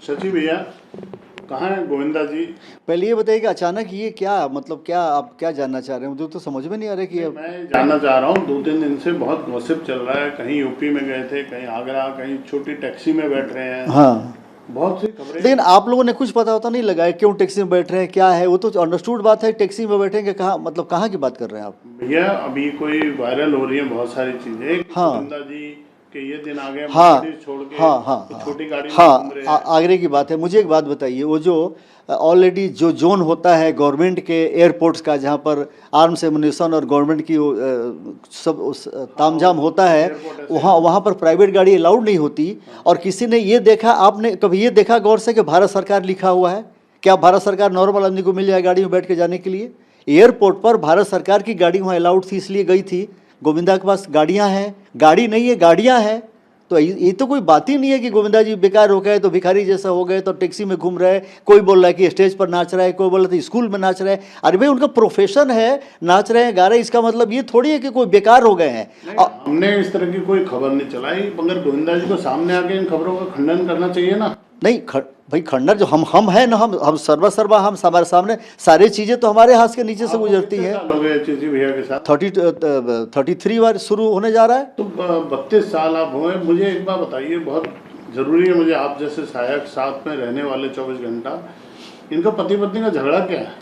शशि भैया, कहाँ है गोविंदा जी? पहले ये बताइए कि अचानक ये क्या मतलब क्या आप क्या जानना चाह रहे हैं? मुझे तो समझ में नहीं आ रहा कि मैं जानना चाह रहा हूँ, 2-3 दिन से बहुत गॉसिप चल रहा है। कहीं यूपी में गए थे, कहीं आगरा, कहीं छोटी टैक्सी में बैठ रहे हैं। हाँ, बहुत सी खबरें। लेकिन आप लोगों ने कुछ पता होता नहीं लगाया क्यों टैक्सी में बैठ रहे हैं, क्या है वो तो अंडरस्टूड बात है। टैक्सी में बैठेंगे कहाँ, मतलब कहाँ की बात कर रहे हैं आप? भैया अभी कोई वायरल हो रही है बहुत सारी चीजें कि हाँ गोविंदा जी के ये दिन आ गए, हाँ मर्सिडीज छोड़ के हाँ हाँ वो हाँ छोटी गाड़ी में घूम हाँ रहे हैं। आगरे की बात है। मुझे एक बात बताइए, वो जो ऑलरेडी जो जोन होता है गवर्नमेंट के एयरपोर्ट्स का, जहाँ पर आर्म्स एमुनेशन और गवर्नमेंट की सब तामझाम होता है, एयरपोर्ट ऐसे वहाँ वहाँ पर प्राइवेट गाड़ी अलाउड नहीं होती। और किसी ने ये देखा, आपने कभी ये देखा गौर से कि भारत सरकार लिखा हुआ है? क्या भारत सरकार नॉर्मल आदमी को मिल जाए गाड़ी में बैठ के जाने के लिए? एयरपोर्ट पर भारत सरकार की गाड़ी वहाँ अलाउड थी, इसलिए गई थी। गोविंदा के पास गाड़ियाँ हैं, गाड़ी नहीं है गाड़ियाँ हैं। तो ये तो कोई बात ही नहीं है कि गोविंदा जी बेकार हो गए तो भिखारी जैसा हो गए तो टैक्सी में घूम रहे हैं। कोई बोल रहा है कि स्टेज पर नाच रहा है, कोई बोल रहा है स्कूल में नाच रहे हैं। अरे भाई उनका प्रोफेशन है, नाच रहे हैं गा रहे हैं, इसका मतलब ये थोड़ी है कि कोई बेकार हो गए हैं। हमने इस तरह की कोई खबर नहीं चलाई, मगर गोविंदा जी को सामने आके इन खबरों का खंडन करना चाहिए ना। नहीं भाई खंडर जो हम हैं ना, हम सर्वा हम हमारे सामने सारी चीज़ें तो हमारे हाथ के नीचे से गुजरती है। शशि भैया के साथ 33 बार शुरू होने जा रहा है। तो 32 साल आप हुए। मुझे एक बात बताइए, बहुत ज़रूरी है मुझे, आप जैसे सहायक साथ में रहने वाले 24 घंटा, इनका पति पत्नी का झगड़ा क्या है?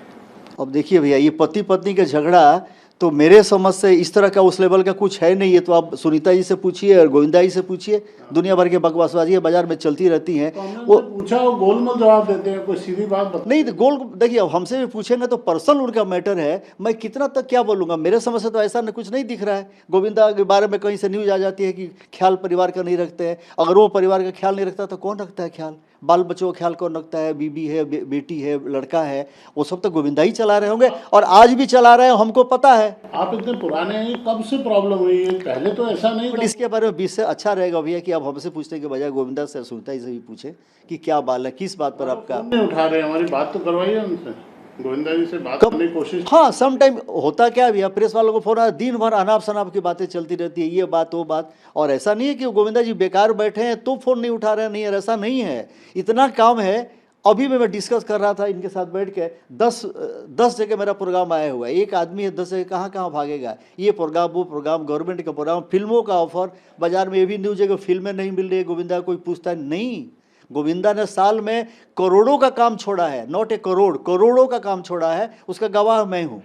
अब देखिए भैया, ये पति पत्नी का झगड़ा तो मेरे समझ से इस तरह का उस लेवल का कुछ है नहीं। ये तो आप सुनीता जी से पूछिए और गोविंदा जी से पूछिए। दुनिया भर के बकवासबाजी बाजार में चलती रहती हैं। तो हमने वो उनसे पूछा, वो गोलमोल जवाब देते हैं, कोई सीधी बात बता। नहीं तो गोल देखिए, अब हमसे भी पूछेंगे तो पर्सनल उनका मैटर है। मैं कितना तक क्या बोलूँगा, मेरे समझ से तो ऐसा कुछ नहीं दिख रहा है। गोविंदा के बारे में कहीं से न्यूज़ आ जाती है कि ख्याल परिवार का नहीं रखते हैं। अगर वो परिवार का ख्याल नहीं रखता तो कौन रखता है ख्याल? बाल बच्चों का ख्याल कौन रखता है? बीबी है, बेटी है, लड़का है, वो सब तो गोविंदा ही चला रहे होंगे और आज भी चला रहे हैं, हमको पता है। आप इतने पुराने हैं, कब से प्रॉब्लम हुई है? पहले तो ऐसा नहीं बट था। इसके बारे में 20 से अच्छा रहेगा भैया कि आप हमसे पूछने के बजाय गोविंदा से, सुनीता जी से भी पूछे कि क्या बाल है, किस बात पर आपका। फोन नहीं उठा रहे, हमारी बात तो करवाइए उनसे। गोविंदा जी से बात कब? करने की कोशिश। हाँ, सम टाइम होता क्या है भैया, प्रेस वालों को फोन आया, दिन भर अनाप शनाप की बातें चलती रहती है, ये बात वो बात। और ऐसा नहीं है कि गोविंदा जी बेकार बैठे हैं तो फोन नहीं उठा रहे हैं, नहीं है, ऐसा नहीं है। इतना काम है। अभी मैं डिस्कस कर रहा था इनके साथ बैठ के, 10 जगह मेरा प्रोग्राम आया हुआ है। एक आदमी है 10 जगह, कहाँ कहाँ भागेगा? ये प्रोग्राम, वो प्रोग्राम, गवर्नमेंट का प्रोग्राम, फिल्मों का ऑफर, बाजार में ये भी न्यूज है कि फिल्में नहीं मिल रही है गोविंदा, कोई पूछता है नहीं। गोविंदा ने साल में करोड़ों का काम छोड़ा है, नॉट ए करोड़, करोड़ों का काम छोड़ा है। उसका गवाह मैं हूँ।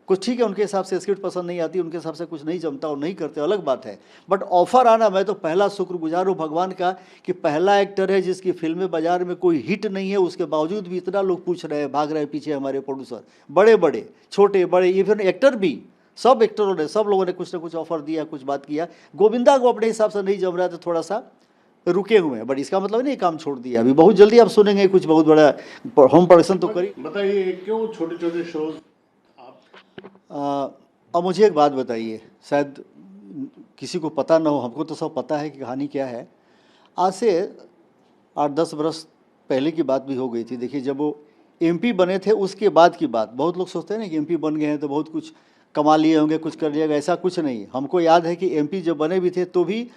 कुछ ठीक है, उनके हिसाब से स्क्रिप्ट पसंद नहीं आती, उनके हिसाब से कुछ नहीं जमता और नहीं करते, अलग बात है। बट ऑफर आना, मैं तो पहला शुक्रगुजार हूँ भगवान का कि पहला एक्टर है जिसकी फिल्में बाजार में कोई हिट नहीं है, उसके बावजूद भी इतना लोग पूछ रहे हैं, भाग रहे हैं पीछे हमारे प्रोड्यूसर, बड़े बड़े, छोटे बड़े, इवन एक्टर भी, सब एक्टरों ने, सब लोगों ने कुछ ना कुछ ऑफर दिया, कुछ बात किया। गोविंदा को अपने हिसाब से नहीं जम रहा, तो थोड़ा सा रुके हुए हैं। बट इसका मतलब नहीं काम छोड़ दिया। अभी बहुत जल्दी आप सुनेंगे कुछ बहुत बड़ा होम प्रोडक्शन तो करी। बताइए क्यों छोटे छोटे शोज आप? अब मुझे एक बात बताइए, शायद किसी को पता ना हो, हमको तो सब पता है कि कहानी क्या है। आज से 8-10 बरस पहले की बात भी हो गई थी। देखिए, जब वो एमपी बने थे उसके बाद की बात। बहुत लोग सोचते हैं ना कि एमपी बन गए हैं तो बहुत कुछ कमा लिए होंगे, कुछ कर लिएगा, ऐसा कुछ नहीं। हमको याद है कि एमपी जब बने भी थे तो भी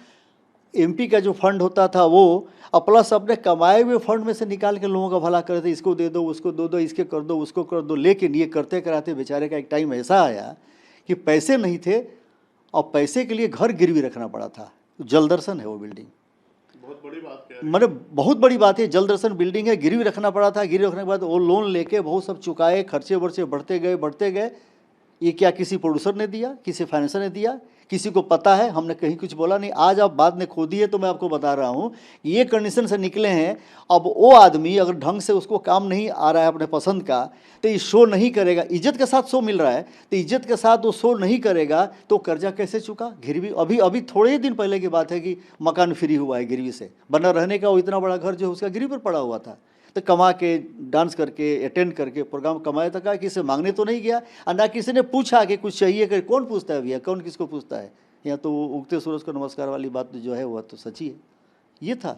एमपी का जो फंड होता था वो प्लस अपने कमाए हुए फंड में से निकाल के लोगों का भला करते थे। इसको दे दो, उसको दे दो, इसके कर दो, उसको कर दो। लेकिन ये करते कराते बेचारे का एक टाइम ऐसा आया कि पैसे नहीं थे और पैसे के लिए घर गिरवी रखना पड़ा था। जलदर्शन है वो बिल्डिंग, बहुत बड़ी बात है। मैंने बहुत बड़ी बात है, जलदर्शन बिल्डिंग है, गिरवी रखना पड़ा था। गिरवी रखने के बाद वो लोन लेके बहुत सब चुकाए, खर्चे वर्चे बढ़ते गए। ये क्या किसी प्रोड्यूसर ने दिया, किसी फाइनेंसर ने दिया, किसी को पता है? हमने कहीं कुछ बोला नहीं। आज आप बात ने खो दी है तो मैं आपको बता रहा हूँ, ये कंडीशन से निकले हैं। अब वो आदमी अगर ढंग से उसको काम नहीं आ रहा है अपने पसंद का, तो ये शो नहीं करेगा। इज्जत के साथ शो मिल रहा है तो इज्जत के साथ वो शो नहीं करेगा तो कर्जा कैसे चुका? गिरवी अभी थोड़े ही दिन पहले की बात है कि मकान फ्री हुआ है गिरवी से। बना रहने का वो इतना बड़ा घर जो है उसका गिरवी पर पड़ा हुआ था। तो कमा के, डांस करके, अटेंड करके प्रोग्राम कमाया था। किसी मांगने तो नहीं गया और ना किसी ने पूछा कि कुछ चाहिए कर। कौन पूछता है भैया, कौन किसको पूछता है? या तो उगते सूरज को नमस्कार वाली बात जो है वह तो सच्ची है। ये था।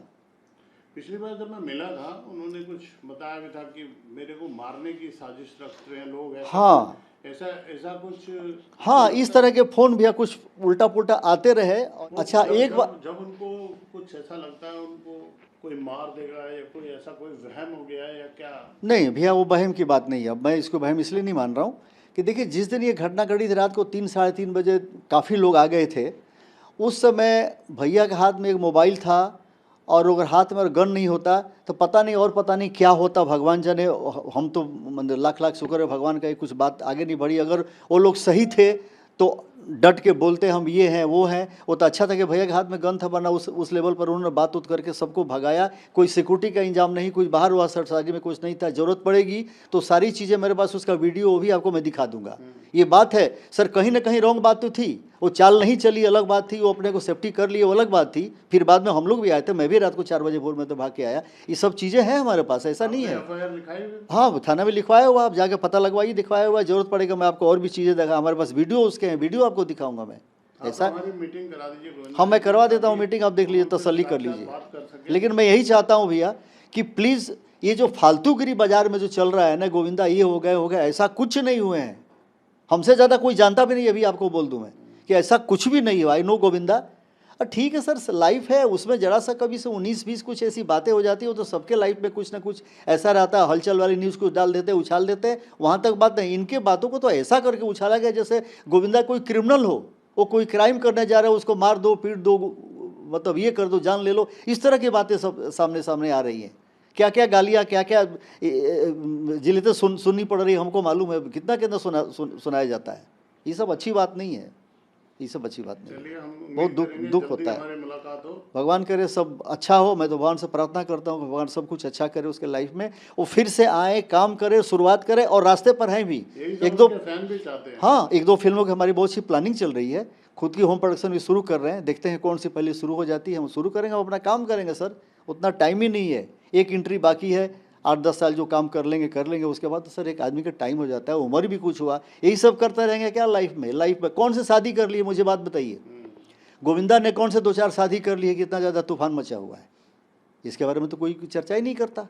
पिछली बार जब मैं मिला था, उन्होंने कुछ बताया भी था कि मेरे को मारने की साजिश रख रहे हैं लोग, ऐसा हाँ, ऐसा कुछ। हाँ, इस तरह के फ़ोन भैया कुछ उल्टा पुल्टा आते रहे। अच्छा, एक बार जब उनको कुछ ऐसा लगता है, उनको कोई मार देगा या कोई ऐसा कोई वहम हो गया है या क्या? नहीं भैया, वो वहम की बात नहीं है। अब मैं इसको वहम इसलिए नहीं मान रहा हूँ कि देखिए, जिस दिन ये घटना घटी थी रात को 3 साढ़े 3 बजे काफ़ी लोग आ गए थे। उस समय भैया के हाथ में एक मोबाइल था, और अगर हाथ में अगर गन नहीं होता तो पता नहीं, और पता नहीं क्या होता, भगवान जाने। हम तो मतलब लाख लाख शुक्र है भगवान का, कुछ बात आगे नहीं बढ़ी। अगर वो लोग सही थे तो डट के बोलते हम ये हैं वो हैं, वो तो अच्छा था कि भैया के हाथ में गन था, वरना उस लेवल पर उन्होंने बात उत करके सबको भगाया। कोई सिक्योरिटी का इंतजाम नहीं, कुछ बाहर हुआ सरसारी में कुछ नहीं था। ज़रूरत पड़ेगी तो सारी चीज़ें मेरे पास, उसका वीडियो वो भी आपको मैं दिखा दूंगा। ये बात है सर, कहीं ना कहीं रॉन्ग बात तो थी, वो चाल नहीं चली अलग बात थी, वो अपने को सेफ्टी कर लिए वो अलग बात थी। फिर बाद में हम लोग भी आए थे, मैं भी रात को 4 बजे भोर में तो भाग के आया। ये सब चीज़ें हैं हमारे पास, ऐसा नहीं है। FIR लिखाई हुई? हाँ, थाना में लिखवाया हुआ, आप जाके पता लगवाइए, दिखवाया हुआ। जरूरत पड़ेगा मैं आपको और भी चीज़ें दिखा, हमारे पास वीडियो उसके हैं, वीडियो आपको दिखाऊंगा मैं। ऐसा हमारी मीटिंग करा दीजिए गोविंदा हाँ, मैं जी, करवा देता हूँ ताकि मीटिंग, आप देख लीजिए, हम तसल्ली कर साथ लीजिए। बात कर सकें। लेकिन मैं यही चाहता हूँ भैया कि प्लीज़, ये जो फालतूगिरी बाजार में जो चल रहा है ना गोविंदा, ये हो गया, ऐसा कुछ नहीं हुए हैं। हमसे ज़्यादा कोई जानता भी नहीं, अभी आपको बोल दूँ मैं कि ऐसा कुछ भी नहीं हुआ। आई नो गोविंदा, ठीक है सर, लाइफ है, उसमें जरा सा कभी से 19-20 कुछ ऐसी बातें हो जाती हो तो सबके लाइफ में कुछ ना कुछ ऐसा रहता है। हलचल वाली न्यूज़ को डाल देते, उछाल देते हैं, वहाँ तक बात नहीं। इनके बातों को तो ऐसा करके उछाला गया जैसे गोविंदा कोई क्रिमिनल हो, वो कोई क्राइम करने जा रहा है, उसको मार दो, पीट दो, मतलब ये कर दो, जान ले लो। इस तरह की बातें सब सामने आ रही हैं। क्या क्या गालियाँ, क्या क्या जिलेते सुननी पड़ रही है, हमको मालूम है कितना कितना सुनाया जाता है। ये सब अच्छी बात नहीं है, ये सब अच्छी बात नहीं है। चलिए, हम बहुत उम्मीद करेंगे दुख जल्दी होता है। हमारी मुलाकात हो। भगवान करे सब अच्छा हो, मैं तो भगवान से प्रार्थना करता हूँ कि भगवान सब कुछ अच्छा करे उसके लाइफ में, वो फिर से आए, काम करे, शुरुआत करे, और रास्ते पर हैं भी। यही सब एक दो उनके फैन भी चाहते हैं। हाँ, 1-2 फिल्मों की हमारी बहुत सी प्लानिंग चल रही है, खुद की होम प्रोडक्शन भी शुरू कर रहे हैं। देखते हैं कौन सी पहले शुरू हो जाती है, हम शुरू करेंगे, हम अपना काम करेंगे सर। उतना टाइम ही नहीं है, एक एंट्री बाकी है, 8-10 साल जो काम कर लेंगे, उसके बाद तो सर एक आदमी का टाइम हो जाता है, उम्र भी कुछ हुआ, यही सब करते रहेंगे क्या लाइफ में कौन से शादी कर लिए, मुझे बात बताइए। गोविंदा ने कौन से 2-4 शादी कर ली है, कितना ज़्यादा तूफान मचा हुआ है, इसके बारे में तो कोई चर्चा ही नहीं करता।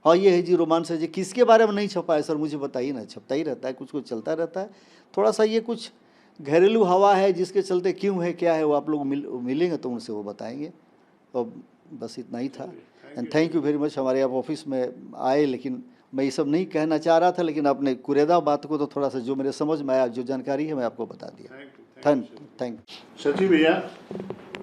हाँ, ये है जी, रोमांस है जी, किसके बारे में नहीं छपा है सर, मुझे बताइए ना। छपता ही रहता है, कुछ कुछ चलता रहता है। थोड़ा सा ये कुछ घरेलू हवा है जिसके चलते क्यों है, क्या है, वो आप लोग मिलेंगे तो उनसे वो बताएंगे। तो बस इतना ही था। And thank you very much, हमारे आप ऑफिस में आए। लेकिन मैं ये सब नहीं कहना चाह रहा था, लेकिन आपने कुरेदा बात को तो थोड़ा सा जो मेरे समझ में आया, जो जानकारी है, मैं आपको बता दिया। थैंक। शशि भैया,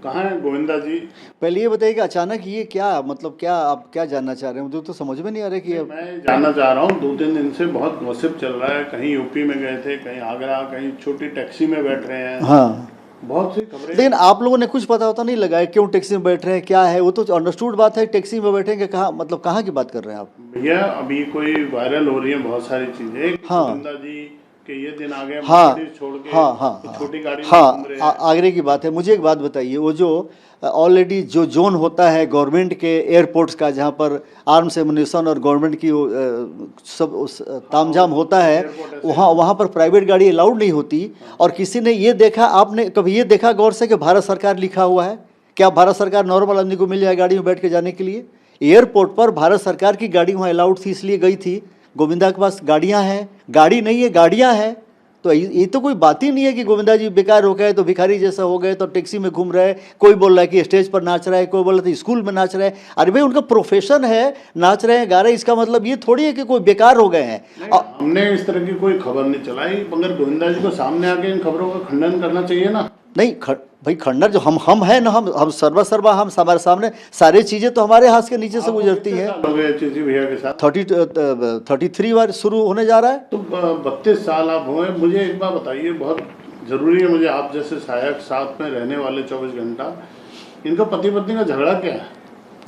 कहाँ है गोविंदा जी? पहले ये बताइए कि अचानक ये क्या, मतलब क्या आप क्या जानना चाह रहे हैं, मुझे तो समझ में नहीं आ रहा कि मैं जानना चाह रहा हूँ, 2-3 दिन से बहुत गॉसिप चल रहा है, कहीं यूपी में गए थे, कहीं आगरा, कहीं छोटी टैक्सी में बैठ रहे हैं। हाँ, बहुत सी खबरें। लेकिन आप लोगों ने कुछ पता होता नहीं लगाया क्यों टैक्सी में बैठ रहे हैं, क्या है, वो तो अंडरस्टूड बात है। टैक्सी में बैठेंगे कहाँ, मतलब कहाँ की बात कर रहे हैं आप? भैया, अभी कोई वायरल हो रही है बहुत सारी चीजें। हाँ। गोविंदा जी के ये दिन आ गए, हाँ, मर्सिडीज छोड़ के हाँ, छोटी गाड़ी में हाँ, घूम रहे हैं। आगरे की बात है। मुझे एक बात बताइए, वो जो ऑलरेडी जो जोन होता है गवर्नमेंट के एयरपोर्ट्स का, जहाँ पर आर्म्स एमुनिशन और गवर्नमेंट की सब तामझाम होता है, वहाँ पर प्राइवेट गाड़ी अलाउड नहीं होती। और किसी ने ये देखा, आपने कभी ये देखा गौर से कि भारत सरकार लिखा हुआ है? क्या भारत सरकार नॉर्मल आदमी को मिल जाए गाड़ी में बैठ के जाने के लिए? एयरपोर्ट पर भारत सरकार की गाड़ी वहाँ अलाउड थी, इसलिए गई थी। गोविंदा के पास गाड़ियाँ हैं, गाड़ी नहीं है, गाड़ियाँ हैं। तो ये तो कोई बात ही नहीं है कि गोविंदा जी बेकार हो गए तो भिखारी जैसा हो गए, तो टैक्सी में घूम रहे। कोई बोल रहा है कि स्टेज पर नाच रहा है, कोई बोल रहा है स्कूल में नाच रहे हैं। अरे भाई, उनका प्रोफेशन है, नाच रहे हैं, गा रहे हैं, इसका मतलब ये थोड़ी है कि कोई बेकार हो गए हैं। हमने इस तरह की कोई खबर नहीं चलाई, मगर गोविंदा जी को सामने आके इन खबरों का खंडन करना चाहिए ना। नहीं भाई, खंडर जो हम हैं ना, हम सर्वा हम हमारे सामने सारी चीज़ें तो हमारे हाथ के नीचे से गुजरती हैं। भैया के साथ 33 बार शुरू होने जा रहा है। तो 32 साल आप हुए। मुझे एक बार बताइए, बहुत ज़रूरी है मुझे, आप जैसे सहायक साथ में रहने वाले 24 घंटा, इनका पति पत्नी का झगड़ा क्या है?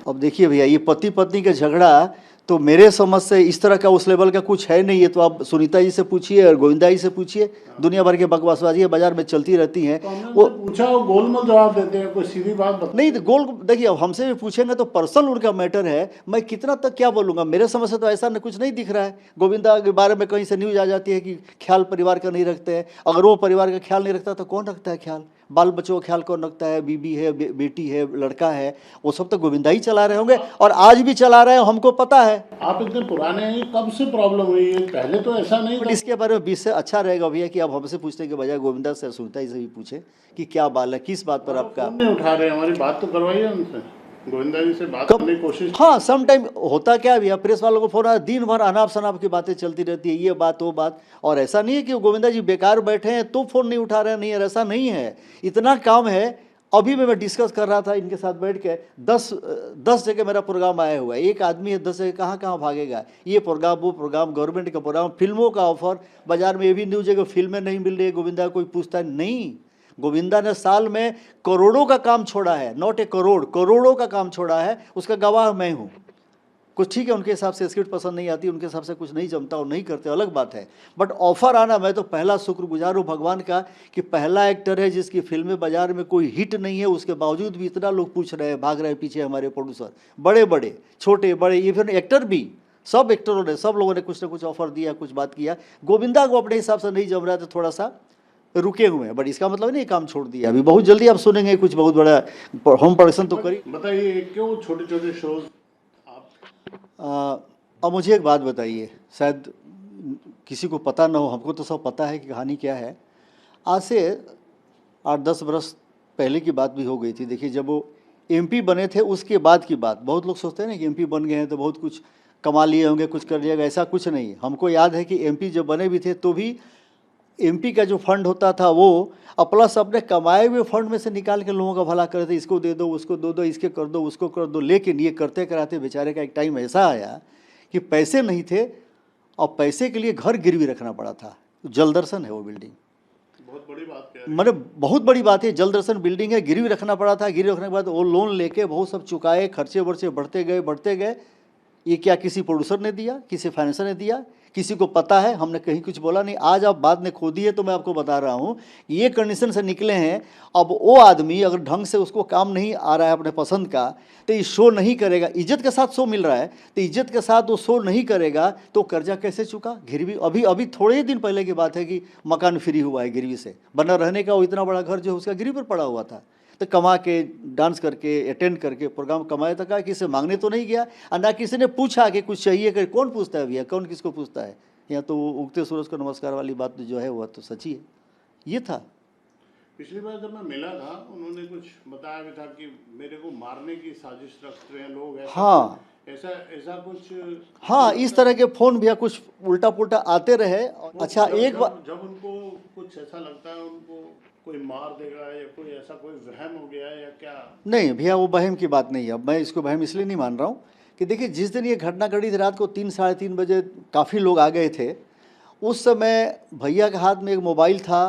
अब देखिए भैया, ये पति पत्नी का झगड़ा तो मेरे समझ से इस तरह का उस लेवल का कुछ है नहीं। ये तो आप सुनीता जी से पूछिए और गोविंदा जी से पूछिए। दुनिया भर के बकवासबाजी बाजार में चलती रहती हैं। वो पूछा, वो गोलमोल जवाब देते हैं, कोई सीधी बात बता नहीं, गोल देखिए, अब हमसे भी पूछेंगे तो पर्सनल उनका मैटर है, मैं कितना तक क्या बोलूँगा। मेरे समझ से तो ऐसा कुछ नहीं दिख रहा है। गोविंदा के बारे में कहीं से न्यूज़ आ जाती है कि ख्याल परिवार का नहीं रखते हैं। अगर वो परिवार का ख्याल नहीं रखता तो कौन रखता है ख्याल? बाल बच्चों का ख्याल कौन रखता है? बीबी है, बेटी है, लड़का है, वो सब तो गोविंदा ही चला रहे होंगे, और आज भी चला रहे हैं, हमको पता है। आप इतने पुराने हैं, कब से प्रॉब्लम हुई है? पहले तो ऐसा नहीं था। इसके बारे में 20 से अच्छा रहेगा भैया कि आप हमसे पूछने के बजाय गोविंदा से, सुनीता जी से भी पूछे कि क्या बाल है, किस बात पर आपका। नहीं उठा रहे, हमारी बात तो करवाइए उनसे। गोविंदा जी से बात कब करने की कोशिश हाँ सम टाइम होता क्या भैया, प्रेस वालों को फोन आया, दिन भर अनाप शनाप की बातें चलती रहती है, ये बात वो बात। और ऐसा नहीं है कि गोविंदा जी बेकार बैठे हैं तो फोन नहीं उठा रहे हैं, नहीं है, ऐसा नहीं है, इतना काम है। अभी मैं डिस्कस कर रहा था इनके साथ बैठ के, 10 जगह मेरा प्रोग्राम आया हुआ है। एक आदमी है 10 जगह, कहाँ कहाँ भागेगा, ये प्रोग्राम वो प्रोग्राम, गवर्नमेंट का प्रोग्राम, फिल्मों का ऑफर, बाजार में ये भी न्यूज है कि फिल्में नहीं मिल रही है, गोविंदा कोई पूछता है नहीं। गोविंदा ने साल में करोड़ों का काम छोड़ा है, नॉट ए करोड़, करोड़ों का काम छोड़ा है, उसका गवाह मैं हूँ। कुछ ठीक है, उनके हिसाब से स्क्रिप्ट पसंद नहीं आती, उनके हिसाब से कुछ नहीं जमता और नहीं करते, अलग बात है। बट ऑफर आना, मैं तो पहला शुक्रगुजार हूँ भगवान का कि पहला एक्टर है जिसकी फिल्में बाजार में कोई हिट नहीं है, उसके बावजूद भी इतना लोग पूछ रहे हैं, भाग रहे हैं पीछे हमारे प्रोड्यूसर, बड़े बड़े छोटे बड़े, इवन एक्टर भी, सब एक्टरों ने, सब लोगों ने कुछ ना कुछ ऑफर दिया, कुछ बात किया। गोविंदा को अपने हिसाब से नहीं जम रहा, तो थोड़ा सा रुके हुए हैं, बट इसका मतलब नहीं काम छोड़ दिया। अभी बहुत जल्दी आप सुनेंगे कुछ बहुत बड़ा होम प्रोडक्शन तो करी। बताइए क्यों छोटे छोटे शोज आप? अब मुझे एक बात बताइए, शायद किसी को पता ना हो, हमको तो सब पता है कि कहानी क्या है। आज से 8-10 बरस पहले की बात भी हो गई थी। देखिए, जब वो एमपी बने थे उसके बाद की बात। बहुत लोग सोचते हैं ना कि एमपी बन गए हैं तो बहुत कुछ कमा लिए होंगे, कुछ कर लिएगा, ऐसा कुछ नहीं। हमको याद है कि एमपी जब बने भी थे तो भी एमपी का जो फंड होता था वो प्लस अपने कमाए हुए फंड में से निकाल के लोगों का भला करते, इसको दे दो, उसको दो दो, इसके कर दो, उसको कर दो। लेकिन ये करते कराते बेचारे का एक टाइम ऐसा आया कि पैसे नहीं थे और पैसे के लिए घर गिरवी रखना पड़ा था। जलदर्शन है वो बिल्डिंग, बहुत बड़ी बात है, मैंने बहुत बड़ी बात है, जलदर्शन बिल्डिंग है, गिरवी रखना पड़ा था। गिरवी रखने के बाद वो लोन लेके बहुत सब चुकाए, खर्चे वर्चे बढ़ते गए। ये क्या किसी प्रोड्यूसर ने दिया, किसी फाइनेंसर ने दिया, किसी को पता है? हमने कहीं कुछ बोला नहीं। आज आप बात ने खोदी है तो मैं आपको बता रहा हूँ ये कंडीशन से निकले हैं। अब वो आदमी अगर ढंग से उसको काम नहीं आ रहा है अपने पसंद का तो ये शो नहीं करेगा। इज्जत के साथ शो मिल रहा है तो इज्जत के साथ वो शो नहीं करेगा तो कर्जा कैसे चुका? गिरवी अभी थोड़े ही दिन पहले की बात है कि मकान फ्री हुआ है गिरवी से, बना रहने का वो इतना बड़ा घर जो है उसका गिरवी पर पड़ा हुआ था। तो कमा के, डांस करके, अटेंड करके प्रोग्राम कमाया था। किसी मांगने तो नहीं गया और ना किसी ने पूछा कि कुछ चाहिए कर। कौन पूछता है भैया, कौन किसको पूछता है? या तो उगते सूरज को नमस्कार वाली बात जो है वह तो सच्ची है। ये था। पिछली बार जब मैं मिला था उन्होंने कुछ बताया भी था कि मेरे को मारने की साजिश रख रहे हैं लोग, ऐसा हाँ ऐसा कुछ। हाँ, इस तरह के फ़ोन भी कुछ उल्टा पुल्टा आते रहे। अच्छा, एक बार जब उनको कुछ ऐसा लगता है उनको कोई मार देगा या कोई ऐसा कोई वहम हो गया है या क्या? नहीं भैया, वो वहम की बात नहीं है। अब मैं इसको वहम इसलिए नहीं मान रहा हूँ कि देखिए, जिस दिन ये घटना घटी थी रात को 3-3:30 बजे काफ़ी लोग आ गए थे। उस समय भैया के हाथ में एक मोबाइल था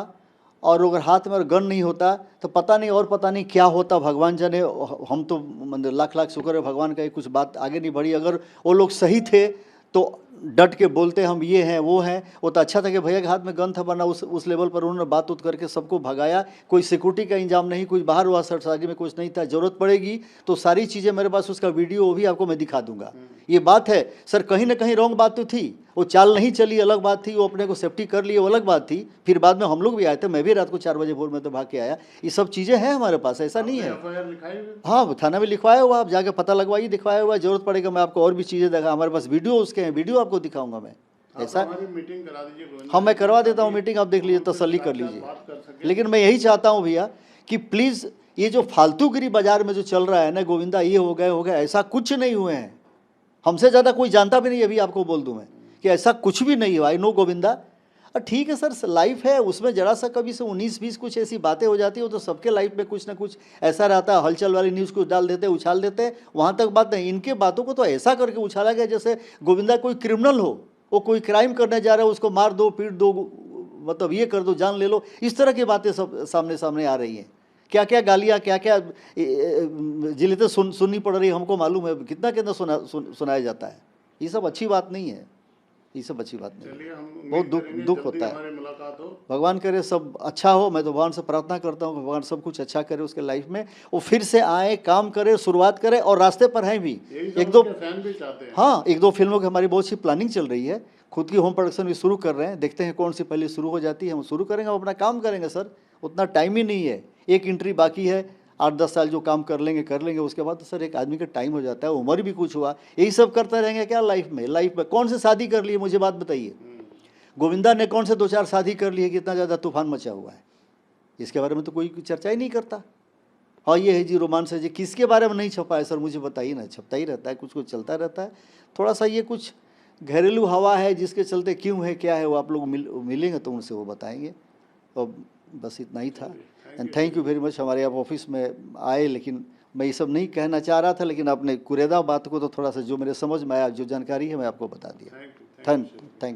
और अगर हाथ में और गन नहीं होता तो पता नहीं क्या होता, भगवान जाने। हम तो लाख लाख शुक्र है भगवान का, कुछ बात आगे नहीं बढ़ी। अगर वो लोग सही थे तो डट के बोलते हम ये हैं वो हैं। वो तो अच्छा था कि भैया के हाथ में गन था, वरना उस लेवल पर उन्होंने बात उत करके सबको भगाया। कोई सिक्योरिटी का इंतजाम नहीं, कुछ बाहर हुआ सरसारी में कुछ नहीं था। ज़रूरत पड़ेगी तो सारी चीज़ें मेरे पास, उसका वीडियो वो भी आपको मैं दिखा दूंगा। ये बात है सर, कहीं ना कहीं रॉन्ग बात तो थी, वो चाल नहीं चली अलग बात थी, वो अपने को सेफ्टी कर लिए वो अलग बात थी। फिर बाद में हम लोग भी आए थे, मैं भी रात को 4 बजे भोर में तो भाग के आया। ये सब चीज़ें हैं हमारे पास, ऐसा नहीं है। हाँ, थाना में लिखवाया हुआ, आप जाके पता लगवाइए, दिखवाया हुआ। जरूरत पड़ेगा मैं आपको और भी चीज़ें दिखा, हमारे पास वीडियो उसके हैं, वीडियो आपको दिखाऊंगा मैं। ऐसा मीटिंग करा दीजिए। हाँ, मैं करवा देता हूँ मीटिंग, आप देख लीजिए, तसल्ली कर लीजिए। लेकिन मैं यही चाहता हूँ भैया कि प्लीज़ ये जो फालतूगिरी बाजार में जो चल रहा है ना, गोविंदा ये हो गए, ऐसा कुछ नहीं हुए हैं। हमसे ज़्यादा कोई जानता भी नहीं, अभी आपको बोल दूँ मैं कि ऐसा कुछ भी नहीं हुआ। I know Govinda. ठीक है सर, लाइफ है, उसमें जरा सा कभी से 19-20 कुछ ऐसी बातें हो जाती हो तो सबके लाइफ में कुछ ना कुछ ऐसा रहता है। हलचल वाली न्यूज़ कुछ डाल देते, उछाल देते, वहाँ तक बात नहीं। इनके बातों को तो ऐसा करके उछाला गया जैसे गोविंदा कोई क्रिमिनल हो, वो कोई क्राइम करने जा रहा है, उसको मार दो, पीट दो, मतलब ये कर दो, जान ले लो। इस तरह की बातें सब सामने आ रही हैं। क्या क्या गालियाँ, क्या क्या जिलेते सुननी पड़ रही है, हमको मालूम है कितना सुनाया जाता है। ये सब अच्छी बात नहीं है, ये सब अच्छी बात नहीं। बहुत दुख होता है। भगवान करे सब अच्छा हो। मैं तो भगवान से प्रार्थना करता हूँ भगवान सब कुछ अच्छा करे उसके लाइफ में, वो फिर से आए, काम करे, शुरुआत करे। और रास्ते पर हैं भी एक दो फैन भी चाहते हैं। हाँ, 1-2 फिल्मों की हमारी बहुत सी प्लानिंग चल रही है। खुद की होम प्रोडक्शन भी शुरू कर रहे हैं, देखते हैं कौन सी पहले शुरू हो जाती है। हम शुरू करेंगे, हम अपना काम करेंगे सर, उतना टाइम ही नहीं है। एक एंट्री बाकी है, 8-10 साल जो काम कर लेंगे उसके बाद तो सर एक आदमी का टाइम हो जाता है, उम्र भी कुछ हुआ, यही सब करते रहेंगे क्या लाइफ में? कौन से शादी कर लिए, मुझे बात बताइए। गोविंदा ने कौन से 2-4 शादी कर ली है कि इतना ज़्यादा तूफान मचा हुआ है? इसके बारे में तो कोई चर्चा ही नहीं करता। हाँ ये है जी, रोमांस है जी, किसके बारे में नहीं छपा है सर, मुझे बताइए ना। छपता ही रहता है, कुछ कुछ चलता रहता है। थोड़ा सा ये कुछ घरेलू हवा है जिसके चलते क्यों है क्या है वो आप लोग मिलेंगे तो उनसे वो बताएंगे। तो बस इतना ही था। And thank you very much, हमारे आप ऑफिस में आए, लेकिन मैं ये सब नहीं कहना चाह रहा था, लेकिन आपने कुरेदा बात को तो थोड़ा सा जो मेरे समझ में आया, जो जानकारी है मैं आपको बता दिया। Thank you. थैंक